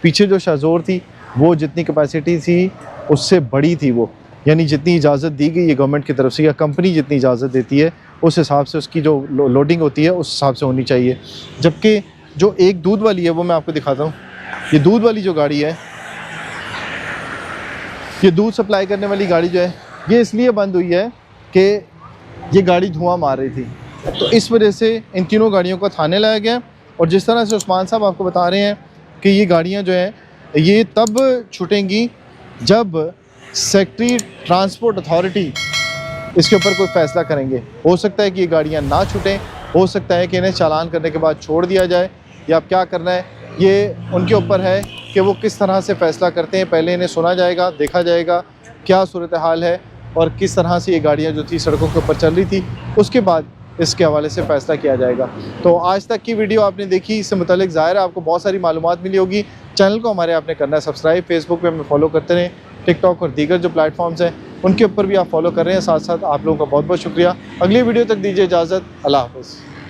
पीछे जो शाहज़ोर थी वो जितनी कैपेसिटी थी उससे बड़ी थी वो, यानी जितनी इजाज़त दी गई है गवर्नमेंट की तरफ से या कंपनी जितनी इजाज़त देती है उस हिसाब से उसकी जो लोडिंग होती है उस हिसाब से होनी चाहिए। जबकि जो एक दूध वाली है वो मैं आपको दिखाता हूँ। ये दूध वाली जो गाड़ी है, ये दूध सप्लाई करने वाली गाड़ी जो है ये इसलिए बंद हुई है कि ये गाड़ी धुआं मार रही थी, तो इस वजह से इन तीनों गाड़ियों को थाने लाया गया। और जिस तरह से उस्मान साहब आपको बता रहे हैं कि ये गाड़ियाँ जो हैं ये तब छूटेंगी जब सेक्रेटरी ट्रांसपोर्ट अथॉरिटी इसके ऊपर कोई फ़ैसला करेंगे। हो सकता है कि ये गाड़ियाँ ना छूटें, हो सकता है कि इन्हें चालान करने के बाद छोड़ दिया जाए, या अब क्या करना है ये उनके ऊपर है कि वो किस तरह से फ़ैसला करते हैं। पहले इन्हें सुना जाएगा, देखा जाएगा क्या सूरत हाल है और किस तरह से ये गाड़ियाँ जो थी सड़कों के ऊपर चल रही थी, उसके बाद इसके हवाले से फ़ैसला किया जाएगा। तो आज तक की वीडियो आपने देखी, इससे मुतालिक ज़ाहिर है आपको बहुत सारी मालूमात मिली होगी। चैनल को हमारे आपने करना है सब्सक्राइब, फेसबुक पे हमें फॉलो करते रहें, टिकटॉक और दीगर जो प्लेटफॉर्म्स हैं उनके ऊपर भी आप फॉलो कर रहे हैं। साथ साथ आप लोगों का बहुत बहुत शुक्रिया। अगली वीडियो तक दीजिए इजाज़त। अल्लाह हाफ़िज़।